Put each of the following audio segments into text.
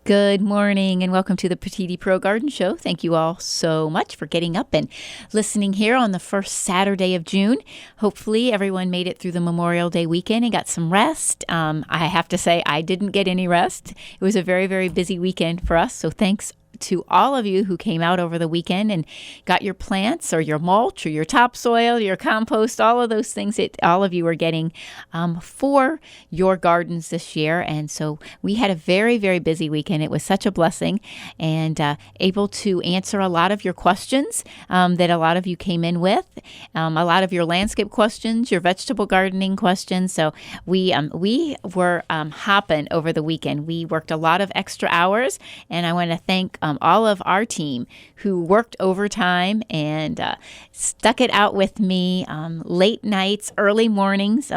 Good morning and welcome to the Petitti Pro Garden Show. Thank you all so much for getting up and listening here on the first Saturday of June. Hopefully everyone made it through the Memorial Day weekend and got some rest. I have to say I didn't get any rest. It was a very, very busy weekend for us, so thanks to all of you who came out over the weekend and got your plants or your mulch or your topsoil, your compost, all of those things that all of you are getting for your gardens this year. And so we had a very, very busy weekend. It was such a blessing and able to answer a lot of your questions that a lot of you came in with, a lot of your landscape questions, your vegetable gardening questions. So we were hopping over the weekend. We worked a lot of extra hours, and I want to thank all of our team who worked overtime and stuck it out with me late nights, early mornings.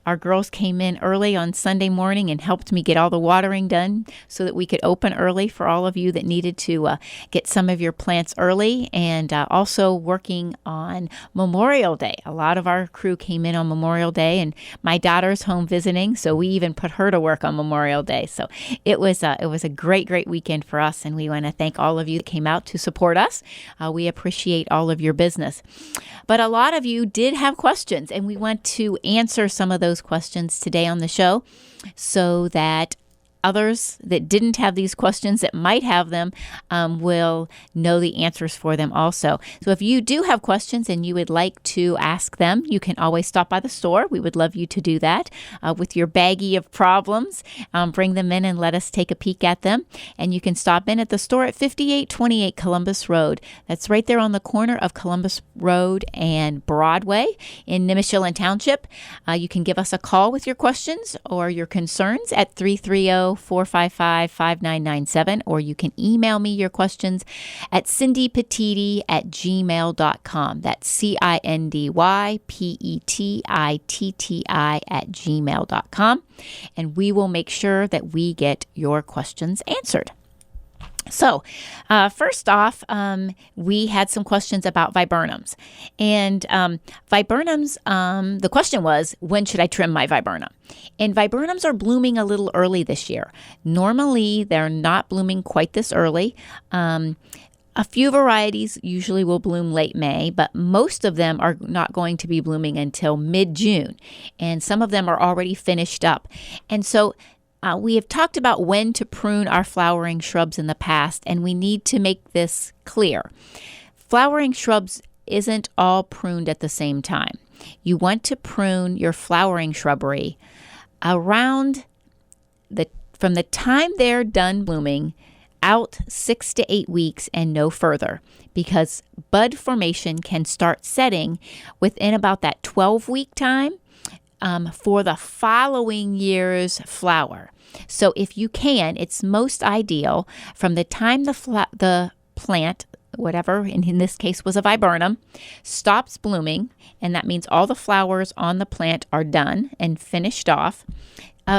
Our girls came in early on Sunday morning and helped me get all the watering done so that we could open early for all of you that needed to get some of your plants early, and also working on Memorial Day. A lot of our crew came in on Memorial Day, and my daughter's home visiting, so we even put her to work on Memorial Day. So it was a great weekend for us, and we want to thank all of you that came out to support us. We appreciate all of your business. But a lot of you did have questions, and we want to answer some of those questions today on the show so that others that didn't have these questions that might have them will know the answers for them also. So if you do have questions and you would like to ask them, you can always stop by the store. We would love you to do that with your baggie of problems. Bring them in and let us take a peek at them. And you can stop in at the store at 5828 Columbus Road. That's right there on the corner of Columbus Road and Broadway in Nimishillen Township. You can give us a call with your questions or your concerns at 330-455-5997, or you can email me your questions at cindypetitti@gmail.com. That's CINDYPETITTI@gmail.com, and we will make sure that we get your questions answered. So first off, we had some questions about viburnums. And viburnums, the question was, when should I trim my viburnum? And viburnums are blooming a little early this year. Normally, they're not blooming quite this early. A few varieties usually will bloom late May, but most of them are not going to be blooming until mid-June. And some of them are already finished up. And so we have talked about when to prune our flowering shrubs in the past, and we need to make this clear. Flowering shrubs isn't all pruned at the same time. You want to prune your flowering shrubbery around from the time they're done blooming out 6 to 8 weeks and no further, because bud formation can start setting within about that 12-week time for the following year's flower. So if you can, it's most ideal from the time the plant, whatever in this case was a viburnum, stops blooming, and that means all the flowers on the plant are done and finished off.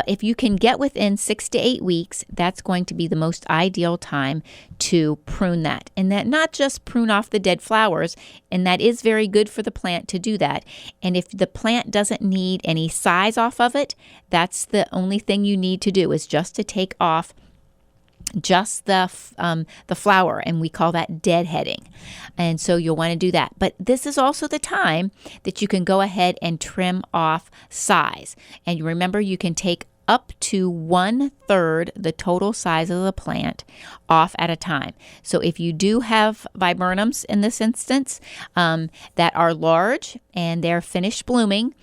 If you can get within 6 to 8 weeks, that's going to be the most ideal time to prune that. And that not just prune off the dead flowers, and that is very good for the plant to do that. And if the plant doesn't need any size off of it, that's the only thing you need to do, is just to take off just the flower, and we call that deadheading. And so you'll want to do that. But this is also the time that you can go ahead and trim off size. And remember, you can take up to 1/3 the total size of the plant off at a time. So if you do have viburnums in this instance that are large and they're finished blooming,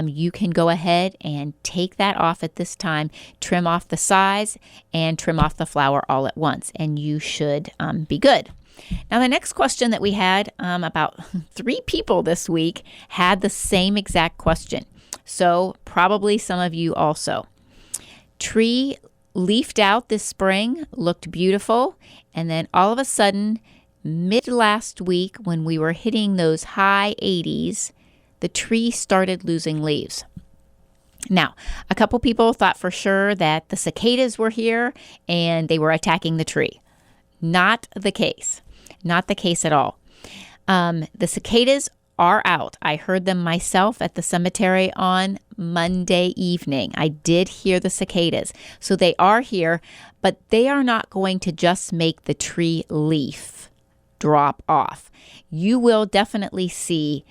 you can go ahead and take that off at this time, trim off the size and trim off the flower all at once, and you should be good. Now, the next question that we had, about 3 people this week had the same exact question. So probably some of you also. Tree leafed out this spring, looked beautiful, and then all of a sudden, mid last week when we were hitting those high 80s, the tree started losing leaves. Now, a couple people thought for sure that the cicadas were here and they were attacking the tree. Not the case. Not the case at all. The cicadas are out. I heard them myself at the cemetery on Monday evening. I did hear the cicadas. So they are here, but they are not going to just make the tree leaf drop off. You will definitely see,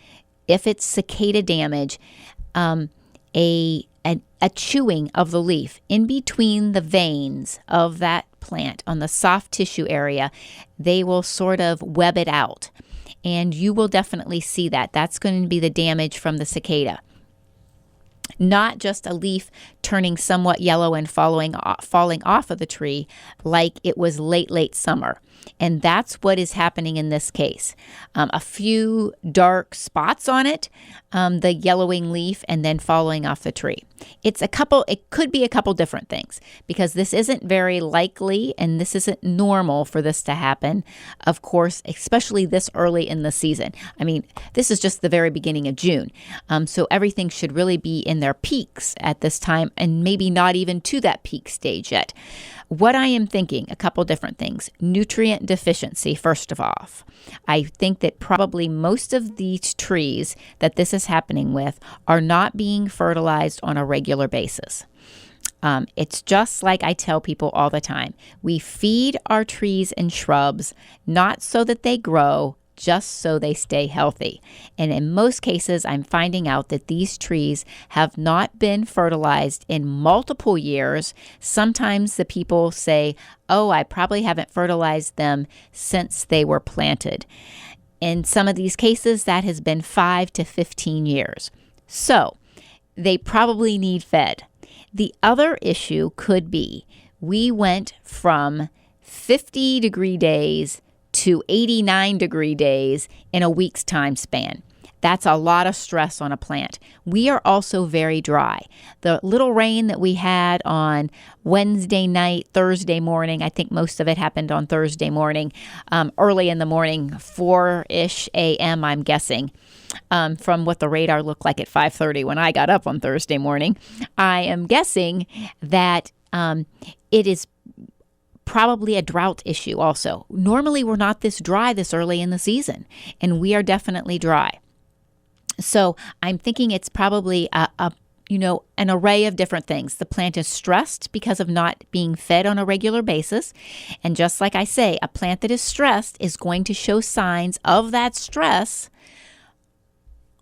if it's cicada damage, a chewing of the leaf in between the veins of that plant on the soft tissue area. They will sort of web it out, and you will definitely see that. That's going to be the damage from the cicada. Not just a leaf turning somewhat yellow and falling off of the tree like it was late summer. And that's what is happening in this case. A few dark spots on it, the yellowing leaf, and then falling off the tree. It could be a couple different things, because this isn't very likely and this isn't normal for this to happen, of course, especially this early in the season. I mean, this is just the very beginning of June. So everything should really be in their peaks at this time, and maybe not even to that peak stage yet. What I am thinking, a couple different things. Nutrient deficiency, first of all. I think that probably most of these trees that this is happening with are not being fertilized on a regular basis. It's just like I tell people all the time. We feed our trees and shrubs not so that they grow, just so they stay healthy. And in most cases, I'm finding out that these trees have not been fertilized in multiple years. Sometimes the people say, oh, I probably haven't fertilized them since they were planted. In some of these cases, that has been 5 to 15 years. So they probably need fed. The other issue could be we went from 50-degree days to 89-degree days in a week's time span. That's a lot of stress on a plant. We are also very dry. The little rain that we had on Wednesday night, Thursday morning, I think most of it happened on Thursday morning, early in the morning, 4-ish a.m., I'm guessing, from what the radar looked like at 5:30 when I got up on Thursday morning. I am guessing that it is probably a drought issue also. Normally, we're not this dry this early in the season, and we are definitely dry. So I'm thinking it's probably an array of different things. The plant is stressed because of not being fed on a regular basis. And just like I say, a plant that is stressed is going to show signs of that stress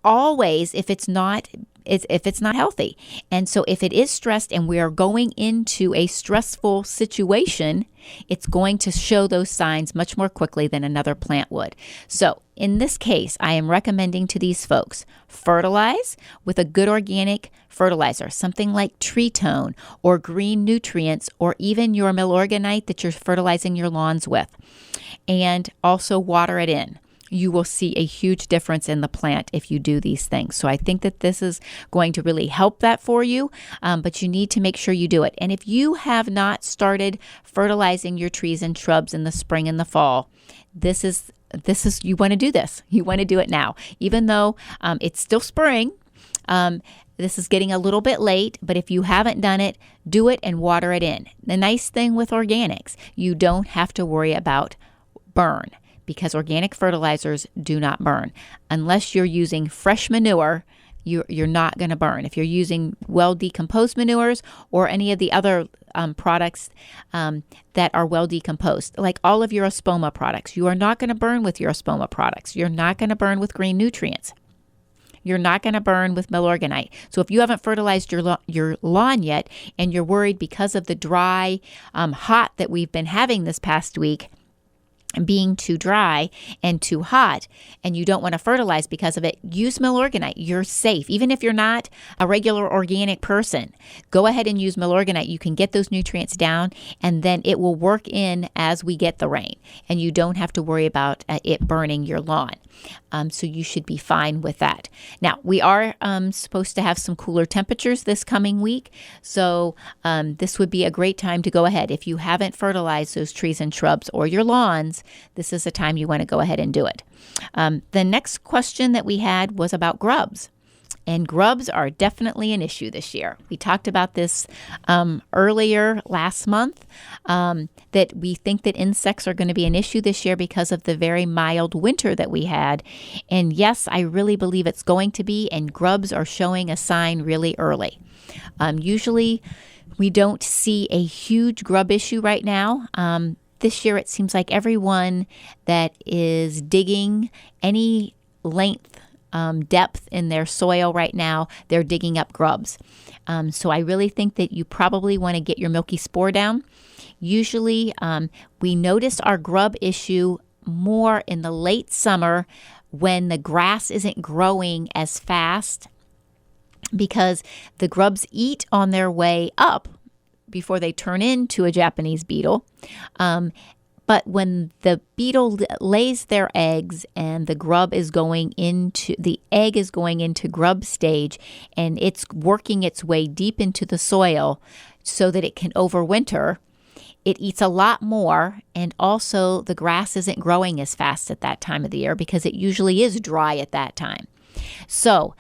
always if it's not healthy. And so if it is stressed and we are going into a stressful situation, it's going to show those signs much more quickly than another plant would. So in this case, I am recommending to these folks, fertilize with a good organic fertilizer, something like tree tone or green nutrients, or even your milorganite that you're fertilizing your lawns with, and also water it in. You will see a huge difference in the plant if you do these things. So I think that this is going to really help that for you, but you need to make sure you do it. And if you have not started fertilizing your trees and shrubs in the spring and the fall, you want to do this. You want to do it now. Even though it's still spring, this is getting a little bit late, but if you haven't done it, do it and water it in. The nice thing with organics, you don't have to worry about burn, because organic fertilizers do not burn. Unless you're using fresh manure, you're not going to burn. If you're using well-decomposed manures or any of the other products that are well-decomposed, like all of your Espoma products, you are not going to burn with your Espoma products. You're not going to burn with green nutrients. You're not going to burn with milorganite. So if you haven't fertilized your lawn yet and you're worried because of the dry, hot that we've been having this past week, being too dry and too hot, and you don't want to fertilize because of it, use milorganite. You're safe. Even if you're not a regular organic person, go ahead and use milorganite. You can get those nutrients down, and then it will work in as we get the rain, and you don't have to worry about it burning your lawn. So you should be fine with that. Now, we are supposed to have some cooler temperatures this coming week, so this would be a great time to go ahead. If you haven't fertilized those trees and shrubs or your lawns, this is the time you want to go ahead and do it. The next question that we had was about grubs. And grubs are definitely an issue this year. We talked about this earlier last month, that we think that insects are going to be an issue this year because of the very mild winter that we had. And yes, I really believe it's going to be, and grubs are showing a sign really early. Usually, we don't see a huge grub issue right now. This year, it seems like everyone that is digging any length, depth in their soil right now, they're digging up grubs. So I really think that you probably want to get your milky spore down. Usually, we notice our grub issue more in the late summer when the grass isn't growing as fast, because the grubs eat on their way up before they turn into a Japanese beetle. But when the beetle lays their eggs and the egg is going into grub stage, and it's working its way deep into the soil so that it can overwinter, it eats a lot more, and also the grass isn't growing as fast at that time of the year because it usually is dry at that time. So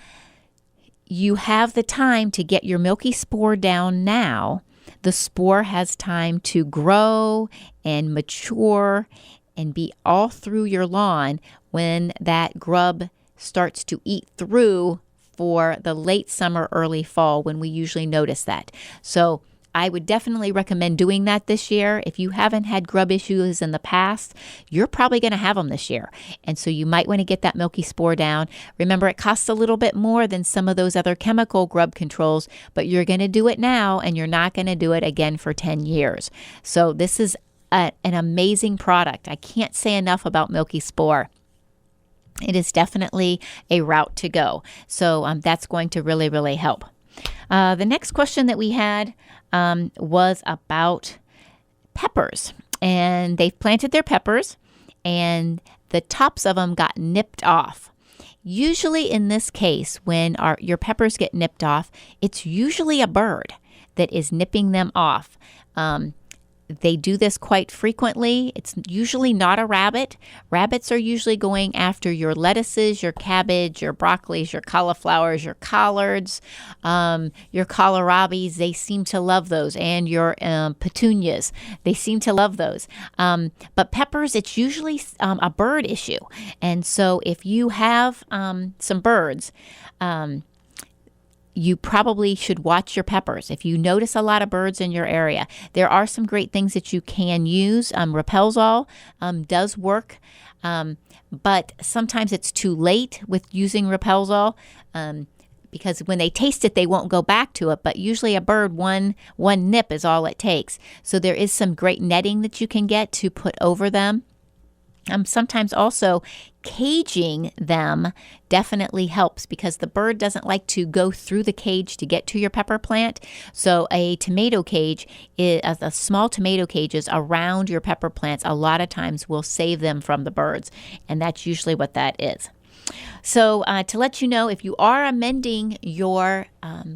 you have the time to get your milky spore down now. The spore has time to grow and mature and be all through your lawn when that grub starts to eat through for the late summer, early fall, when we usually notice that. So I would definitely recommend doing that this year. If you haven't had grub issues in the past, you're probably going to have them this year. And so you might want to get that milky spore down. Remember, it costs a little bit more than some of those other chemical grub controls, but you're going to do it now, and you're not going to do it again for 10 years. So this is an amazing product. I can't say enough about milky spore. It is definitely a route to go. So that's going to really, really help. The next question that we had was about peppers, and they've planted their peppers and the tops of them got nipped off. Usually in this case, when your peppers get nipped off, it's usually a bird that is nipping them off. They do this quite frequently. It's usually not a rabbit. Rabbits are usually going after your lettuces, your cabbage, your broccolis, your cauliflowers, your collards, your kohlrabis. They seem to love those, and your petunias. They seem to love those. But peppers, it's usually a bird issue. And so if you have some birds, you probably should watch your peppers. If you notice a lot of birds in your area, there are some great things that you can use. Repelzol does work, but sometimes it's too late with using Repelzol because when they taste it, they won't go back to it. But usually a bird, one nip is all it takes. So there is some great netting that you can get to put over them. Sometimes also caging them definitely helps because the bird doesn't like to go through the cage to get to your pepper plant. So a tomato cage, a small tomato cages around your pepper plants, a lot of times will save them from the birds. And that's usually what that is. So to let you know, if you are amending your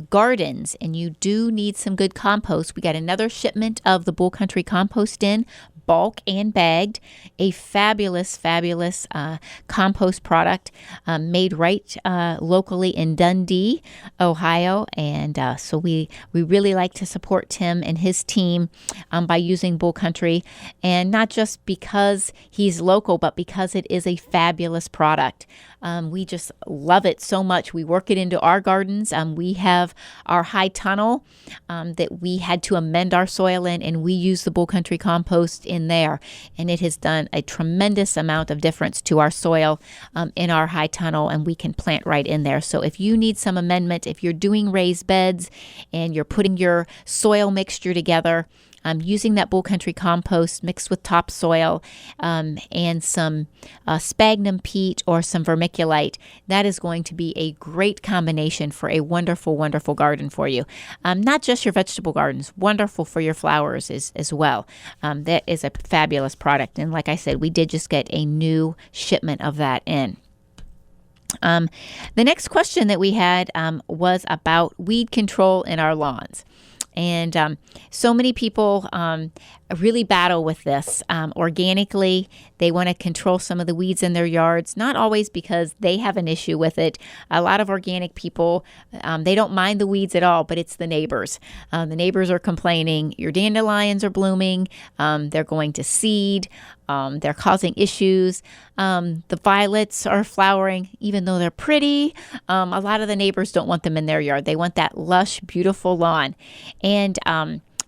gardens and you do need some good compost, we got another shipment of the Bull Country compost in, bulk and bagged, a fabulous compost product made right locally in Dundee, Ohio. And so we really like to support Tim and his team by using Bull Country, and not just because he's local, but because it is a fabulous product. We just love it so much. We work it into our gardens. We have our high tunnel that we had to amend our soil in, and we use the Bull Country compost in there. And it has done a tremendous amount of difference to our soil in our high tunnel, and we can plant right in there. So if you need some amendment, if you're doing raised beds and you're putting your soil mixture together, using that Bull Country compost mixed with topsoil and some sphagnum peat or some vermiculite, that is going to be a great combination for a wonderful, wonderful garden for you. Not just your vegetable gardens, wonderful for your flowers as well. That is a fabulous product. And like I said, we did just get a new shipment of that in. The next question that we had was about weed control in our lawns. And so many people really battle with this. Organically, they want to control some of the weeds in their yards, not always because they have an issue with it. A lot of organic people, they don't mind the weeds at all, but it's the neighbors. The neighbors are complaining, your dandelions are blooming, they're going to seed, they're causing issues. The violets are flowering, even though they're pretty. A lot of the neighbors don't want them in their yard. They want that lush, beautiful lawn. And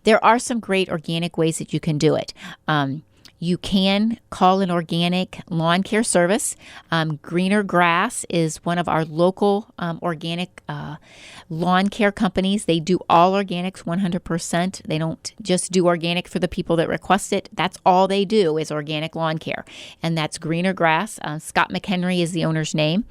there are some great organic ways that you can do it. You can call an organic lawn care service. Greener Grass is one of our local organic lawn care companies. They do all organics 100%. They don't just do organic for the people that request it. That's all they do is organic lawn care. And that's Greener Grass. Scott McHenry is the owner's name.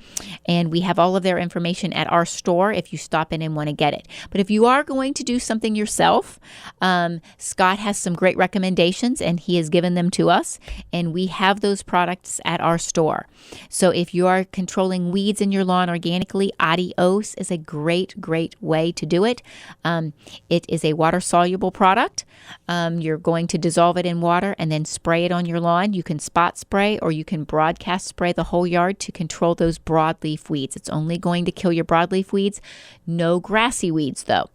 And we have all of their information at our store if you stop in and want to get it. But if you are going to do something yourself, Scott has some great recommendations and he has given them to us, and we have those products at our store. So if you are controlling weeds in your lawn organically, Adios is a great way to do it. It is a water-soluble product. You're going to dissolve it in water and then spray it on your lawn. You can spot spray or you can broadcast spray the whole yard to control those broadleaf weeds. It's only going to kill your broadleaf weeds. No grassy weeds, though.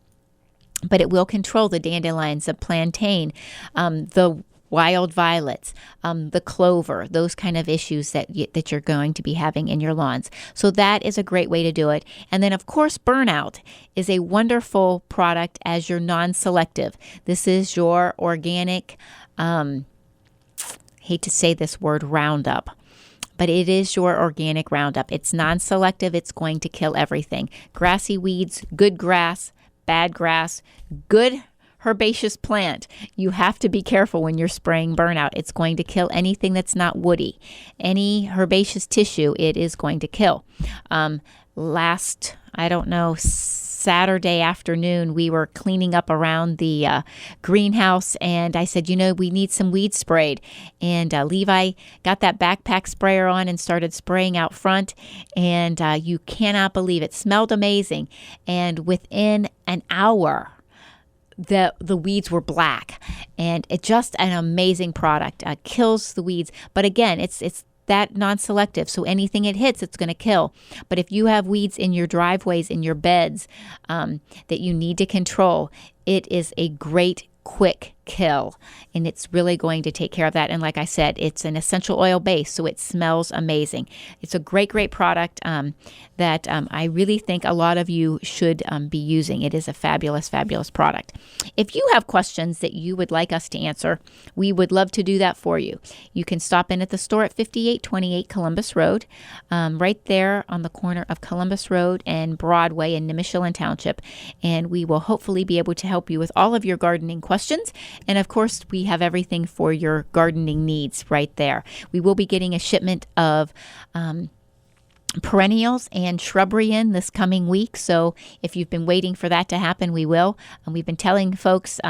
But it will control the dandelions, the plantain, the wild violets, the clover, those kind of issues that you're going to be having in your lawns. So that is a great way to do it. And then, of course, Burnout is a wonderful product as your non-selective. This is your organic, hate to say this word, Roundup. But it is your organic Roundup. It's non-selective. It's going to kill everything. Grassy weeds, good grass, bad grass, good herbaceous plant. You have to be careful when you're spraying Burnout. It's going to kill anything that's not woody. Any herbaceous tissue, it is going to kill. Last, Saturday afternoon, we were cleaning up around the greenhouse, and I said, we need some weed sprayed. And Levi got that backpack sprayer on and started spraying out front, and you cannot believe it. Smelled amazing. And within an hour, the weeds were black, and it's just an amazing product. Kills the weeds, but again, it's that non-selective, so anything it hits, it's going to kill. But if you have weeds in your driveways, in your beds, that you need to control, it is a great quick kill, and it's really going to take care of that. And like I said, it's an essential oil base, so it smells amazing. It's a great product that I really think a lot of you should be using. It is a fabulous product. If you have questions that you would like us to answer, we would love to do that for you. You can stop in at the store at 5828 Columbus Road, right there on the corner of Columbus Road and Broadway in Nimishillen Township, and we will hopefully be able to help you with all of your gardening questions. And of course, we have everything for your gardening needs right there. We will be getting a shipment of perennials and shrubbery in this coming week. So if you've been waiting for that to happen, we will. And we've been telling folks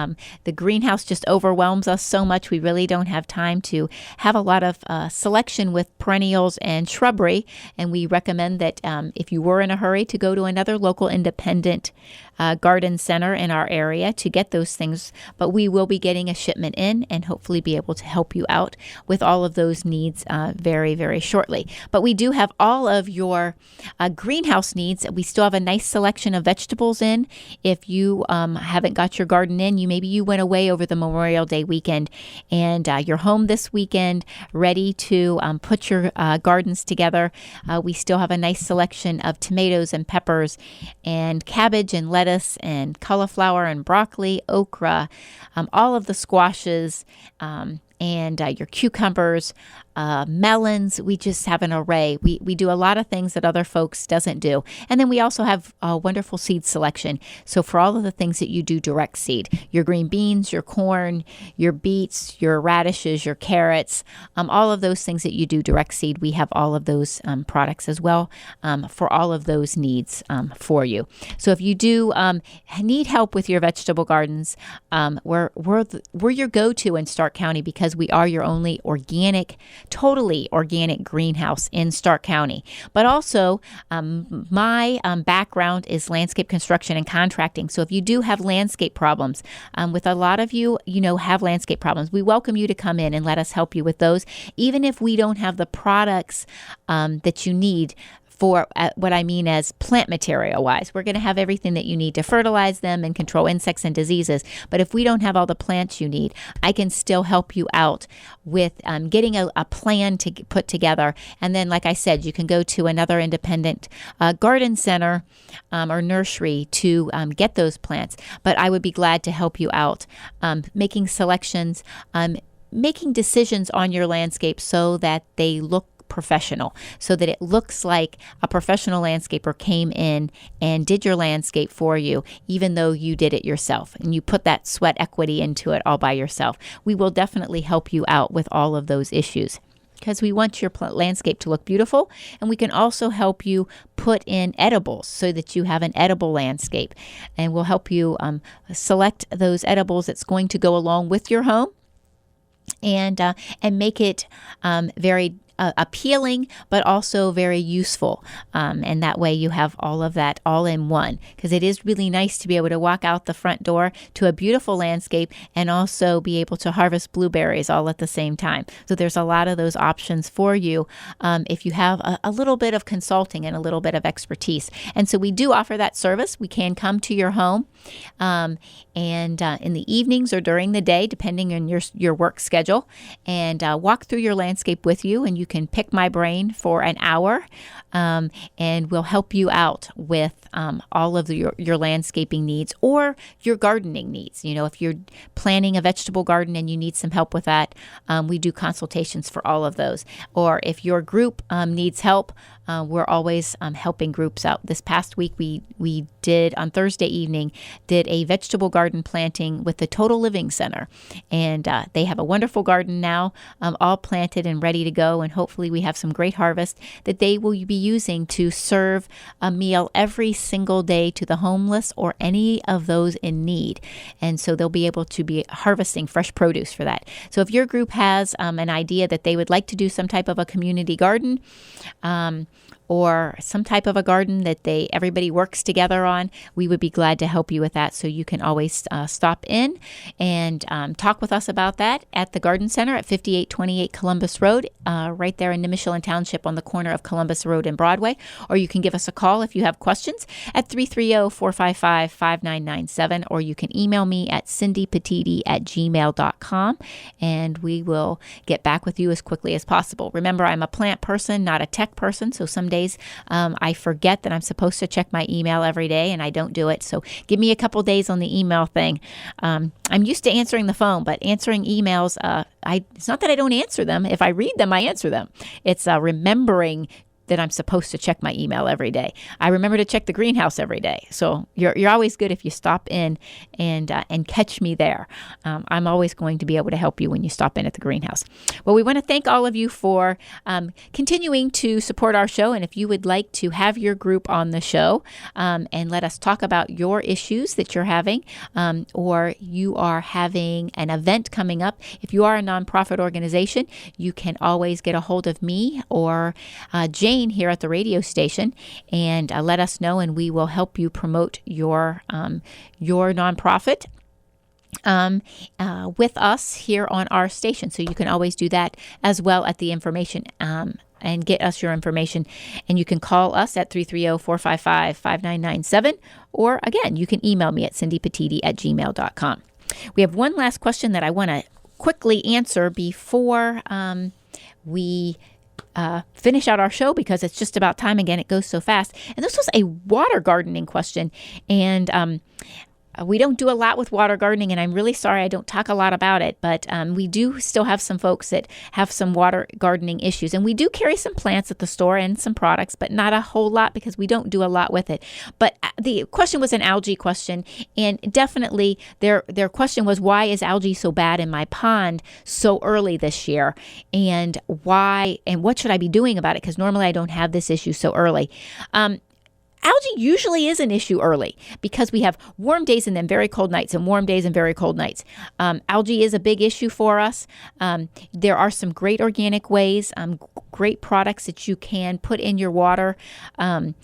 the greenhouse just overwhelms us so much. We really don't have time to have a lot of selection with perennials and shrubbery. And we recommend that if you were in a hurry to go to another local independent garden center in our area to get those things. But we will be getting a shipment in and hopefully be able to help you out with all of those needs very shortly. But we do have all of your greenhouse needs. We still have a nice selection of vegetables in. If you haven't got your garden in, maybe you went away over the Memorial Day weekend and you're home this weekend ready to put your gardens together. We still have a nice selection of tomatoes and peppers and cabbage and lettuce and cauliflower and broccoli, okra, all of the squashes, and your cucumbers, melons. We just have an array. We do a lot of things that other folks doesn't do. And then we also have a wonderful seed selection. So for all of the things that you do direct seed, your green beans, your corn, your beets, your radishes, your carrots, all of those things that you do direct seed, we have all of those products as well for all of those needs for you. So if you do need help with your vegetable gardens, we're your go-to in Stark County because because we are your only totally organic greenhouse in Stark County. But also, my background is landscape construction and contracting. So if you do have landscape problems, with a lot of you, have landscape problems, we welcome you to come in and let us help you with those, even if we don't have the products that you need for what I mean as plant material wise. We're going to have everything that you need to fertilize them and control insects and diseases. But if we don't have all the plants you need, I can still help you out with getting a plan to put together. And then, like I said, you can go to another independent garden center or nursery to get those plants. But I would be glad to help you out making selections, making decisions on your landscape so that they look professional, so that it looks like a professional landscaper came in and did your landscape for you, even though you did it yourself and you put that sweat equity into it all by yourself. We will definitely help you out with all of those issues, because we want your landscape to look beautiful, and we can also help you put in edibles so that you have an edible landscape, and we'll help you select those edibles that's going to go along with your home and make it very appealing, but also very useful. And that way you have all of that all in one, because it is really nice to be able to walk out the front door to a beautiful landscape and also be able to harvest blueberries all at the same time. So there's a lot of those options for you if you have a little bit of consulting and a little bit of expertise. And so we do offer that service. We can come to your home and in the evenings or during the day, depending on your work schedule, and walk through your landscape with you. And you can pick my brain for an hour, and we'll help you out with all of your landscaping needs or your gardening needs. If you're planting a vegetable garden and you need some help with that, we do consultations for all of those. Or if your group needs help, we're always helping groups out. This past week, we did, on Thursday evening, did a vegetable garden planting with the Total Living Center. And they have a wonderful garden now, all planted and ready to go. And hopefully we have some great harvest that they will be using to serve a meal every single day to the homeless or any of those in need. And so they'll be able to be harvesting fresh produce for that. So if your group has an idea that they would like to do some type of a community garden, or some type of a garden that everybody works together on, we would be glad to help you with that. So you can always stop in and talk with us about that at the Garden Center at 5828 Columbus Road, right there in Nimishillen Township on the corner of Columbus Road and Broadway. Or you can give us a call if you have questions at 330-455-5997, or you can email me at cindypetitti@gmail.com, and we will get back with you as quickly as possible. Remember, I'm a plant person, not a tech person, so some days I forget that I'm supposed to check my email every day, and I don't do it. So give me a couple days on the email thing. I'm used to answering the phone, but answering emails, it's not that I don't answer them. If I read them, I answer them. It's remembering that I'm supposed to check my email every day. I remember to check the greenhouse every day. So you're always good if you stop in and catch me there. I'm always going to be able to help you when you stop in at the greenhouse. Well, we want to thank all of you for continuing to support our show. And if you would like to have your group on the show and let us talk about your issues that you're having, or you are having an event coming up, if you are a nonprofit organization, you can always get a hold of me or Jane here at the radio station and let us know, and we will help you promote your nonprofit with us here on our station. So you can always do that as well at the information and get us your information. And you can call us at 330-455-5997, or again, you can email me at cindypetitti@gmail.com. We have one last question that I want to quickly answer before we finish out our show, because it's just about time again. It goes so fast. And this was a water gardening question. And we don't do a lot with water gardening, and I'm really sorry I don't talk a lot about it, but we do still have some folks that have some water gardening issues. And we do carry some plants at the store and some products, but not a whole lot because we don't do a lot with it. But the question was an algae question, and definitely their question was, why is algae so bad in my pond so early this year? And why, and what should I be doing about it? Because normally I don't have this issue so early. algae usually is an issue early because we have warm days and then very cold nights and warm days and very cold nights. Algae is a big issue for us. There are some great organic ways, great products that you can put in your water to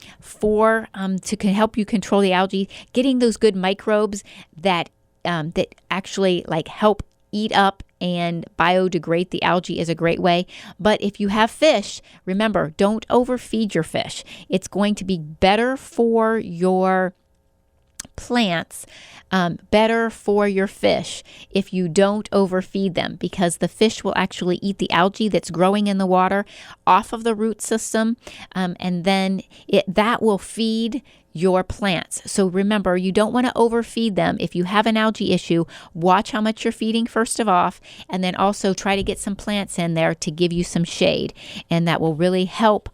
help you control the algae, getting those good microbes that actually like help eat up and biodegrade the algae is a great way. But if you have fish, remember, don't overfeed your fish. It's going to be better for your plants, better for your fish if you don't overfeed them, because the fish will actually eat the algae that's growing in the water off of the root system, and then that will feed your plants. So remember, you don't want to overfeed them. If you have an algae issue, watch how much you're feeding first of all, and then also try to get some plants in there to give you some shade, and that will really help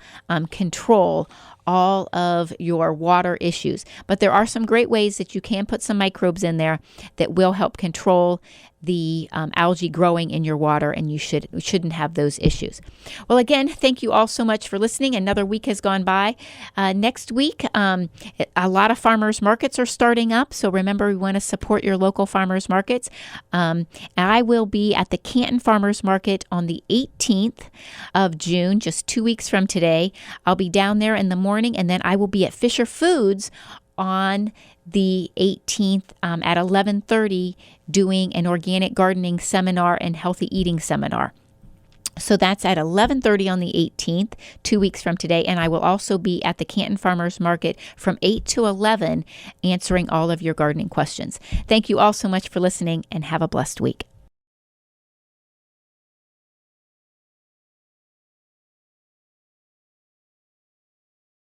control all of your water issues. But there are some great ways that you can put some microbes in there that will help control the algae growing in your water, and you shouldn't have those issues. Well, again, thank you all so much for listening. Another week has gone by. Next week, a lot of farmers markets are starting up, so remember, we want to support your local farmers markets. I will be at the Canton Farmers Market on the 18th of June, just 2 weeks from today. I'll be down there in the morning, and then I will be at Fisher Foods on the 18th at 11:30 doing an organic gardening seminar and healthy eating seminar. So that's at 11:30 on the 18th, 2 weeks from today. And I will also be at the Canton Farmers Market from 8 to 11 answering all of your gardening questions. Thank you all so much for listening, and have a blessed week.